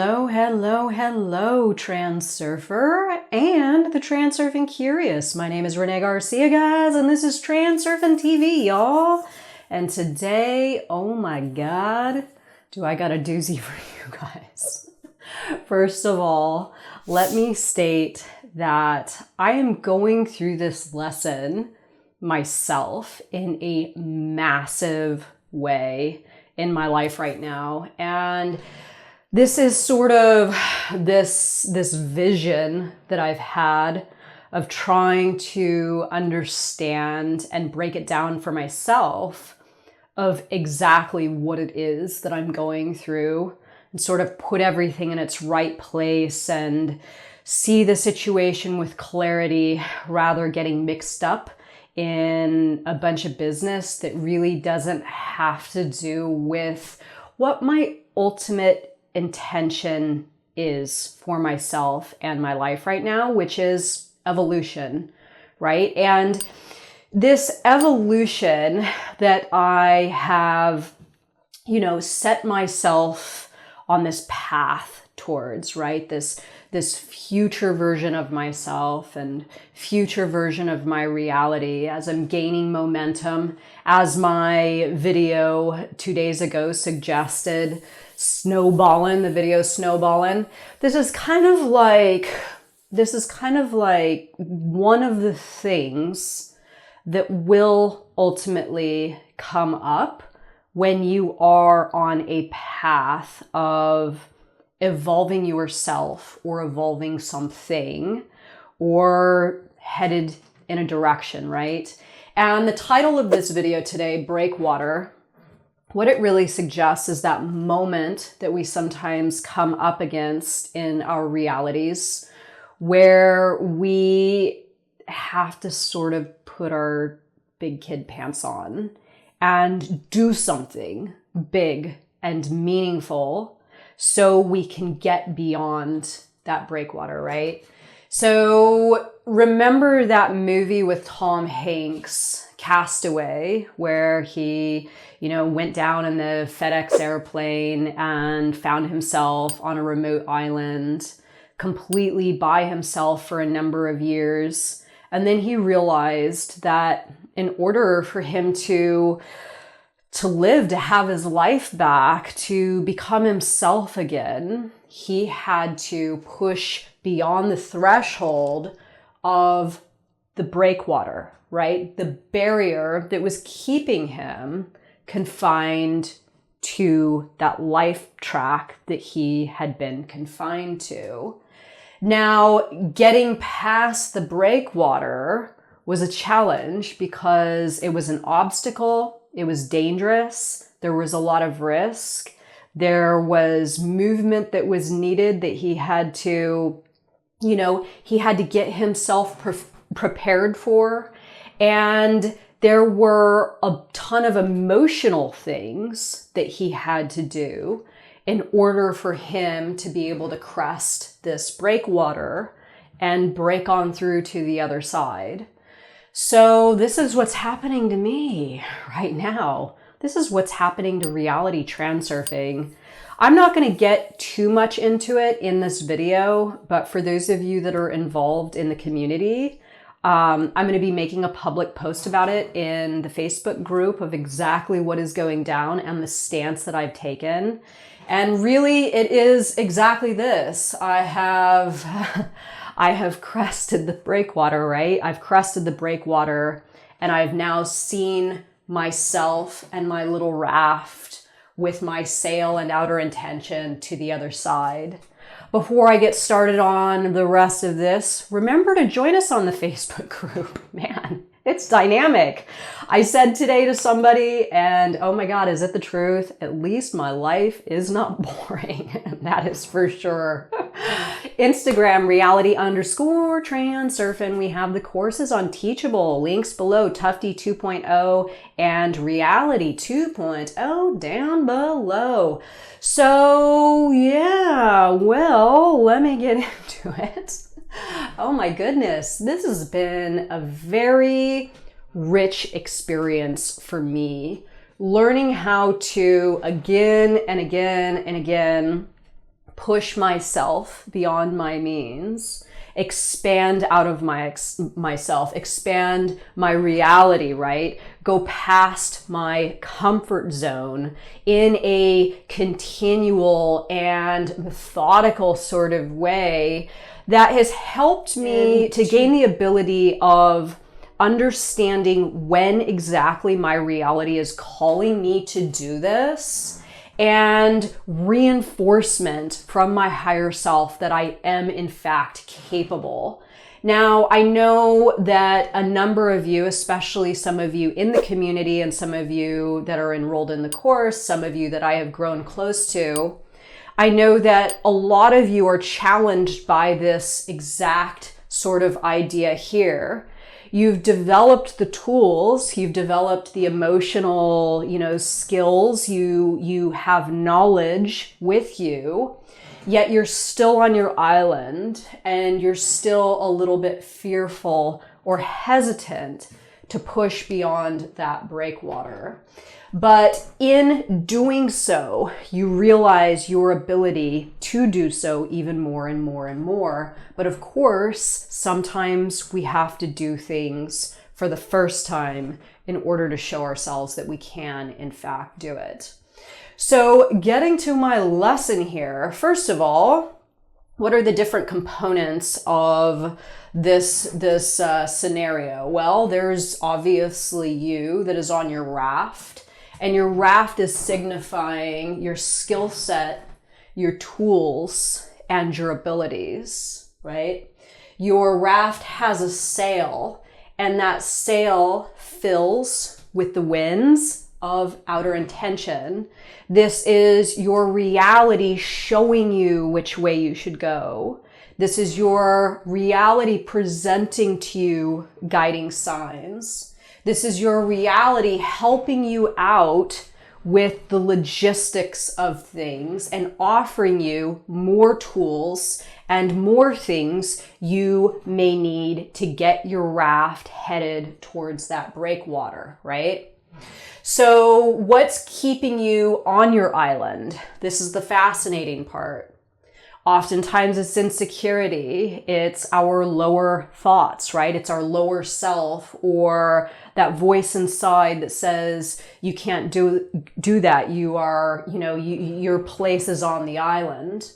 Hello, hello, hello, Transurfer and the Transurfing Curious. My name is Renee Garcia, guys, and this is TransurfingTV, y'all. And today, oh my God, do I got a doozy for you guys. First of all, let me state that I am going through this lesson myself in a massive way in my life right now. And this is sort of this vision that I've had of trying to understand and break it down for myself of exactly what it is that I'm going through and sort of put everything in its right place and see the situation with clarity rather getting mixed up in a bunch of business that really doesn't have to do with what my ultimate intention is for myself and my life right now, which is evolution, right? And this evolution that I have, set myself on this path towards, right? This future version of myself and future version of my reality as I'm gaining momentum, as my video 2 days ago suggested, the video snowballing. This is kind of like one of the things that will ultimately come up when you are on a path of evolving yourself or evolving something or headed in a direction, right? And the title of this video today, Breakwater, what it really suggests is that moment that we sometimes come up against in our realities where we have to sort of put our big kid pants on and do something big and meaningful so we can get beyond that breakwater, right? So remember that movie with Tom Hanks, Castaway, where he, went down in the FedEx airplane and found himself on a remote island completely by himself for a number of years. And then he realized that in order for him to live, to have his life back, to become himself again, he had to push beyond the threshold of the breakwater, right? The barrier that was keeping him confined to that life track that he had been confined to. Now, getting past the breakwater was a challenge because it was an obstacle. It was dangerous. There was a lot of risk. There was movement that was needed that he had to, he had to get himself prepared for. And there were a ton of emotional things that he had to do in order for him to be able to crest this breakwater and break on through to the other side. So this is what's happening to me right now. This is what's happening to Reality Transurfing. I'm not going to get too much into it in this video, but for those of you that are involved in the community, I'm going to be making a public post about it in the Facebook group of exactly what is going down and the stance that I've taken. And really, it is exactly this. I have crested the breakwater, right? I've crested the breakwater, and I've now seen myself and my little raft with my sail and outer intention to the other side. Before I get started on the rest of this, remember to join us on the Facebook group. Man, it's dynamic. I said today to somebody, and oh my God, is it the truth? At least my life is not boring. That is for sure. Instagram, reality_transurfing. We have the courses on Teachable, links below, Tufty 2.0 and Reality 2.0 down below. So yeah, well, let me get into it. Oh my goodness, this has been a very rich experience for me, learning how to again and again and again push myself beyond my means, expand out of myself, expand my reality, right? Go past my comfort zone in a continual and methodical sort of way that has helped me to gain the ability of understanding when exactly my reality is calling me to do this, and reinforcement from my higher self that I am in fact capable. Now, I know that a number of you, especially some of you in the community and some of you that are enrolled in the course, some of you that I have grown close to, I know that a lot of you are challenged by this exact sort of idea here. You've developed the tools, you've developed the emotional, skills, you have knowledge with you, yet you're still on your island and you're still a little bit fearful or hesitant to push beyond that breakwater. But in doing so, you realize your ability to do so even more and more and more. But of course, sometimes we have to do things for the first time in order to show ourselves that we can, in fact, do it. So getting to my lesson here, first of all, what are the different components of this scenario? Well, there's obviously you that is on your raft. And your raft is signifying your skill set, your tools, and your abilities, right? Your raft has a sail, and that sail fills with the winds of outer intention. This is your reality showing you which way you should go. This is your reality presenting to you guiding signs. This is your reality helping you out with the logistics of things and offering you more tools and more things you may need to get your raft headed towards that breakwater, right? So what's keeping you on your island? This is the fascinating part. Oftentimes it's insecurity, it's our lower thoughts, right? It's our lower self, or that voice inside that says, you can't do that. You are, your place is on the island.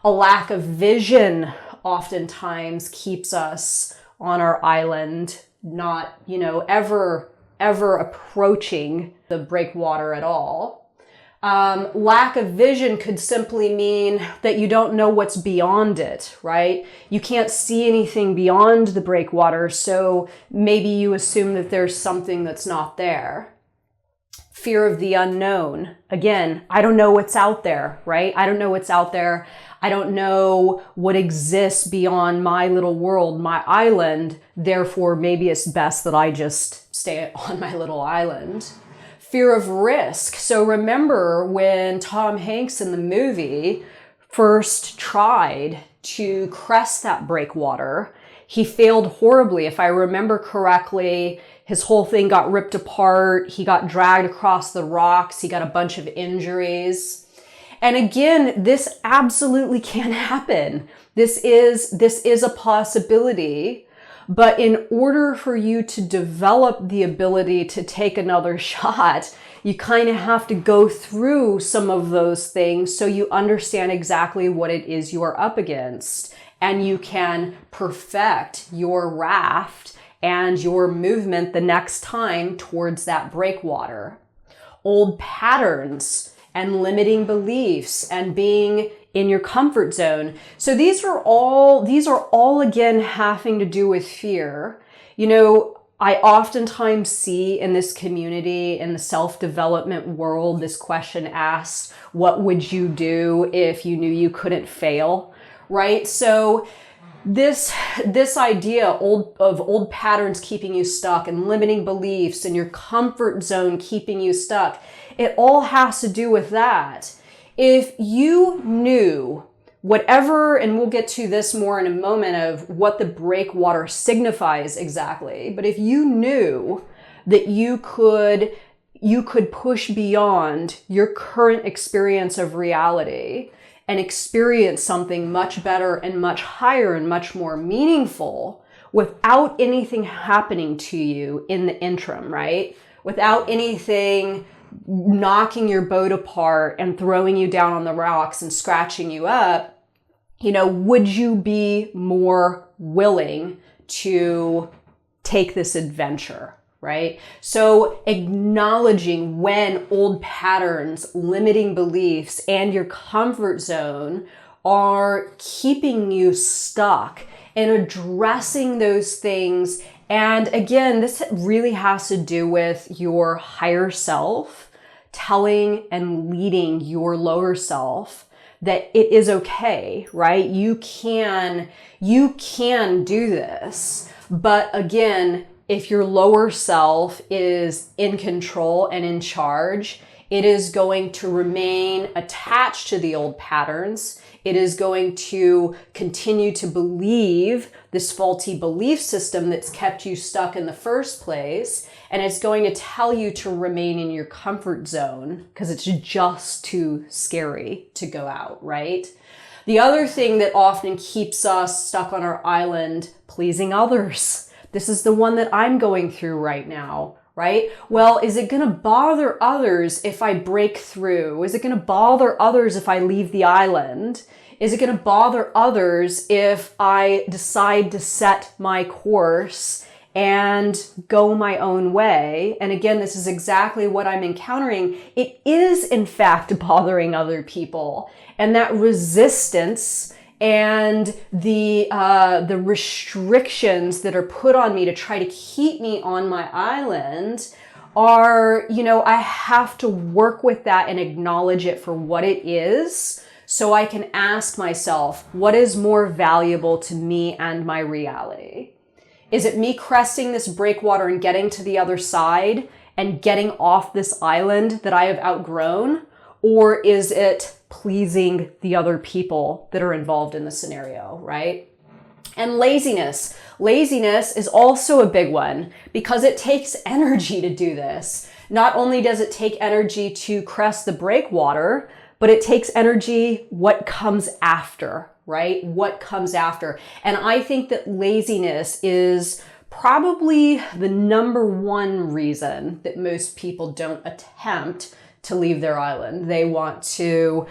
A lack of vision oftentimes keeps us on our island, not, ever approaching the breakwater at all. Lack of vision could simply mean that you don't know what's beyond it, right? You can't see anything beyond the breakwater, so maybe you assume that there's something that's not there. Fear of the unknown. Again, I don't know what's out there, right? I don't know what's out there. I don't know what exists beyond my little world, my island. Therefore, maybe it's best that I just stay on my little island. Fear of risk. So remember when Tom Hanks in the movie first tried to crest that breakwater, he failed horribly. If I remember correctly, his whole thing got ripped apart. He got dragged across the rocks. He got a bunch of injuries. And again, this absolutely can happen. This is a possibility. But in order for you to develop the ability to take another shot, you kind of have to go through some of those things so you understand exactly what it is you are up against, and you can perfect your raft and your movement the next time towards that breakwater. Old patterns and limiting beliefs and being in your comfort zone. So these are all again having to do with fear. I oftentimes see in this community, in the self-development world, this question asked, what would you do if you knew you couldn't fail, right? So this idea of old patterns keeping you stuck and limiting beliefs and your comfort zone keeping you stuck, it all has to do with that. If you knew whatever, and we'll get to this more in a moment of what the breakwater signifies exactly, but if you knew that you could push beyond your current experience of reality and experience something much better and much higher and much more meaningful without anything happening to you in the interim, right? Without anything knocking your boat apart and throwing you down on the rocks and scratching you up, would you be more willing to take this adventure, right? So acknowledging when old patterns, limiting beliefs, and your comfort zone are keeping you stuck, and addressing those things. And again, this really has to do with your higher self telling and leading your lower self that it is okay, right? You can do this. But again, if your lower self is in control and in charge, it is going to remain attached to the old patterns. It is going to continue to believe this faulty belief system that's kept you stuck in the first place. And it's going to tell you to remain in your comfort zone because it's just too scary to go out, right? The other thing that often keeps us stuck on our island, pleasing others. This is the one that I'm going through right now, right? Well, is it going to bother others if I break through? Is it going to bother others if I leave the island? Is it going to bother others if I decide to set my course and go my own way? And again, this is exactly what I'm encountering. It is, in fact, bothering other people. And that resistance and the restrictions that are put on me to try to keep me on my island are, I have to work with that and acknowledge it for what it is, so I can ask myself, what is more valuable to me and my reality? Is it me cresting this breakwater and getting to the other side and getting off this island that I have outgrown? Or is it pleasing the other people that are involved in the scenario, right? And laziness. Laziness is also a big one because it takes energy to do this. Not only does it take energy to crest the breakwater, but it takes energy what comes after, right? What comes after. And I think that laziness is probably the number one reason that most people don't attempt to leave their island. They want to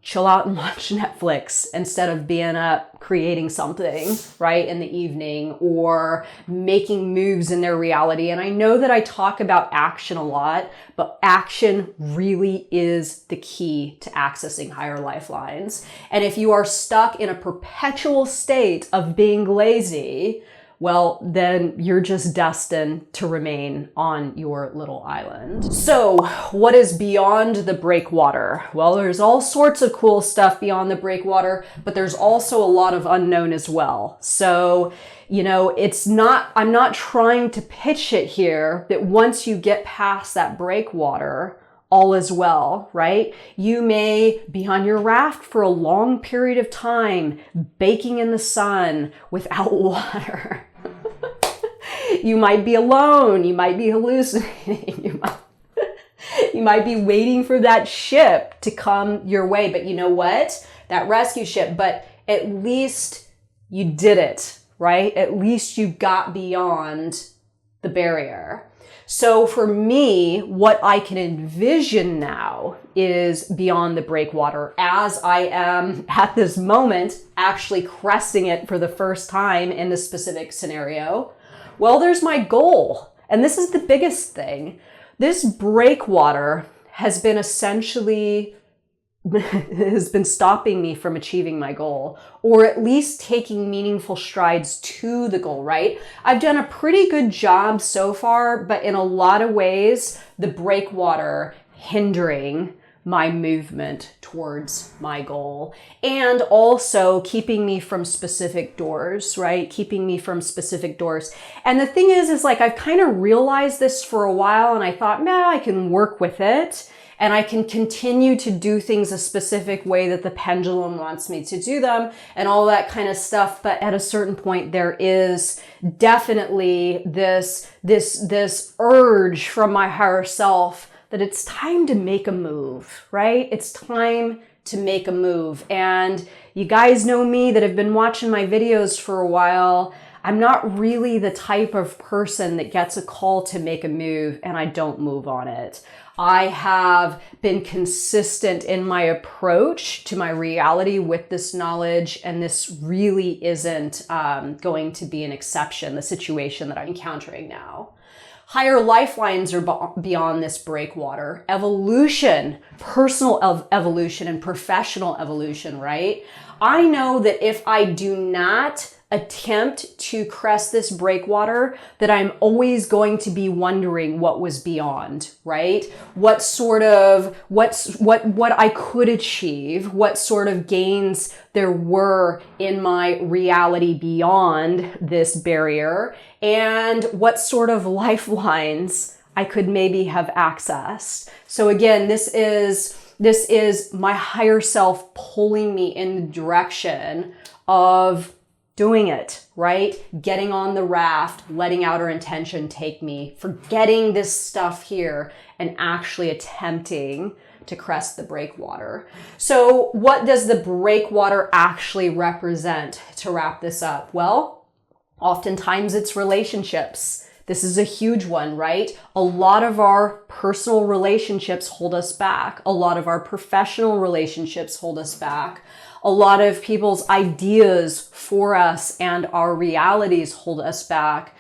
chill out and watch Netflix instead of being up creating something, right, in the evening, or making moves in their reality. And I know that I talk about action a lot, but action really is the key to accessing higher lifelines. And if you are stuck in a perpetual state of being lazy, well, then you're just destined to remain on your little island. So what is beyond the breakwater? Well, there's all sorts of cool stuff beyond the breakwater, but there's also a lot of unknown as well. So, I'm not trying to pitch it here that once you get past that breakwater, all is well, right? You may be on your raft for a long period of time, baking in the sun without water. You might be alone. You might be hallucinating. You might be waiting for that ship to come your way. But you know what? That rescue ship, but at least you did it, right? At least you got beyond the barrier. So for me, what I can envision now is beyond the breakwater as I am at this moment actually cresting it for the first time in this specific scenario. Well, there's my goal. And this is the biggest thing. This breakwater has been stopping me from achieving my goal, or at least taking meaningful strides to the goal, right? I've done a pretty good job so far, but in a lot of ways, the breakwater hindering my movement towards my goal, and also keeping me from specific doors, right? Keeping me from specific doors. And the thing is like, I've kind of realized this for a while, and I thought, I can work with it. And I can continue to do things a specific way that the pendulum wants me to do them and all that kind of stuff. But at a certain point, there is definitely this urge from my higher self that it's time to make a move, right? It's time to make a move. And you guys know me that have been watching my videos for a while. I'm not really the type of person that gets a call to make a move and I don't move on it. I have been consistent in my approach to my reality with this knowledge, and this really isn't going to be an exception, the situation that I'm encountering now. Higher lifelines are beyond this breakwater. Evolution, personal evolution and professional evolution, right? I know that if I do not attempt to crest this breakwater, that I'm always going to be wondering what was beyond, right? What I could achieve, what sort of gains there were in my reality beyond this barrier, and what sort of lifelines I could maybe have accessed. So again, this is my higher self pulling me in the direction of doing it, right? Getting on the raft, letting outer intention take me, forgetting this stuff here and actually attempting to crest the breakwater. So what does the breakwater actually represent, to wrap this up? Well, oftentimes it's relationships. This is a huge one, right? A lot of our personal relationships hold us back. A lot of our professional relationships hold us back. A lot of people's ideas for us and our realities hold us back.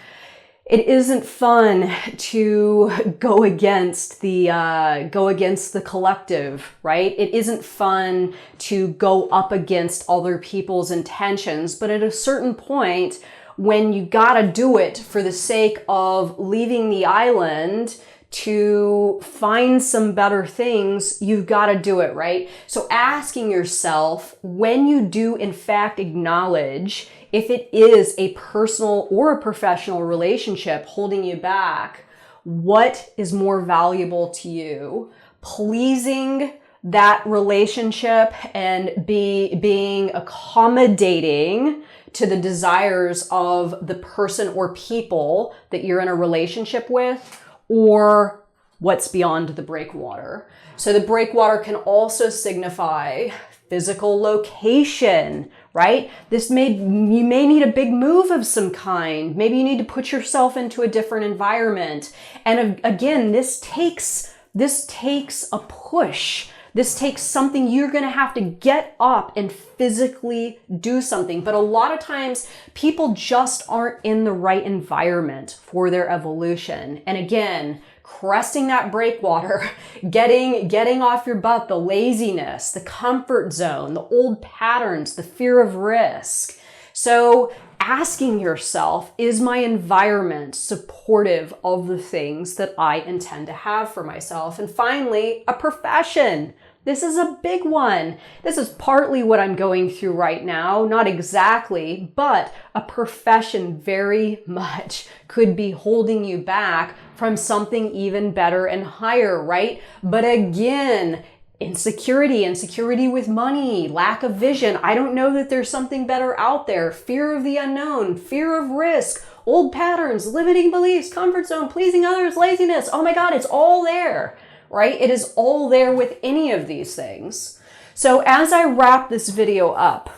It isn't fun to go against the collective, right? It isn't fun to go up against other people's intentions, but at a certain point, when you gotta do it for the sake of leaving the island to find some better things, you've got to do it, right? So asking yourself, when you do in fact acknowledge if it is a personal or a professional relationship holding you back, what is more valuable to you? Pleasing that relationship and being accommodating to the desires of the person or people that you're in a relationship with, or what's beyond the breakwater. So the breakwater can also signify physical location, right? You may need a big move of some kind. Maybe you need to put yourself into a different environment. And again, this takes a push. This takes something you're going to have to get up and physically do something. But a lot of times people just aren't in the right environment for their evolution. And again, cresting that breakwater, getting off your butt, the laziness, the comfort zone, the old patterns, the fear of risk. So asking yourself, is my environment supportive of the things that I intend to have for myself? And finally, a profession. This is a big one. This is partly what I'm going through right now. Not exactly, but a profession very much could be holding you back from something even better and higher, right? But again, insecurity with money, lack of vision. I don't know that there's something better out there. Fear of the unknown, fear of risk, old patterns, limiting beliefs, comfort zone, pleasing others, laziness. Oh my God, it's all there, right? It is all there with any of these things. So as I wrap this video up,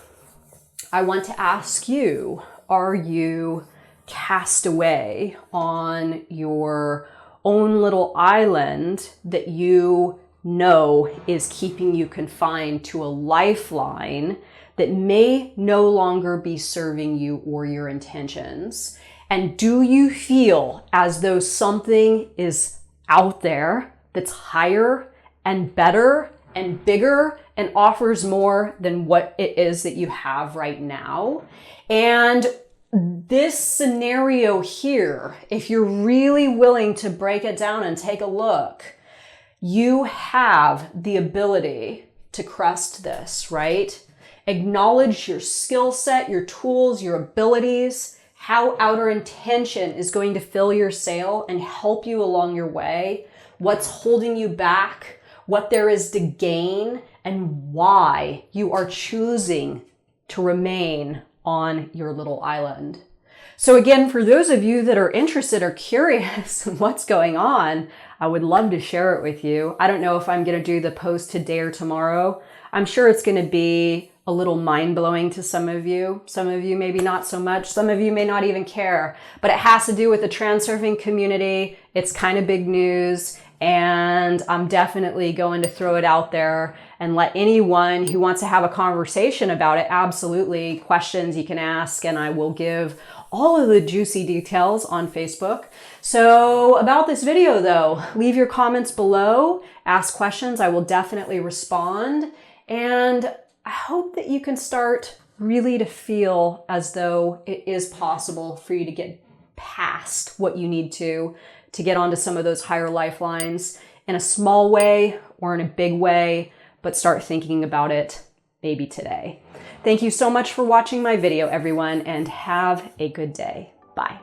I want to ask you, are you cast away on your own little island that you know is keeping you confined to a lifeline that may no longer be serving you or your intentions? And do you feel as though something is out there that's higher and better and bigger and offers more than what it is that you have right now? And this scenario here, if you're really willing to break it down and take a look, you have the ability to crest this, right? Acknowledge your skill set, your tools, your abilities, how outer intention is going to fill your sail and help you along your way, what's holding you back, what there is to gain, and why you are choosing to remain on your little island. So again, for those of you that are interested or curious what's going on, I would love to share it with you. I don't know if I'm going to do the post today or tomorrow. I'm sure it's going to be a little mind-blowing to some of you. Some of you maybe not so much. Some of you may not even care. But it has to do with the transurfing community. It's kind of big news. And I'm definitely going to throw it out there and let anyone who wants to have a conversation about it, absolutely, questions you can ask, and I will give all of the juicy details on Facebook. So about this video though, leave your comments below, ask questions, I will definitely respond. And I hope that you can start really to feel as though it is possible for you to get past what you need to get onto some of those higher lifelines in a small way or in a big way, but start thinking about it maybe today. Thank you so much for watching my video, everyone, and have a good day. Bye.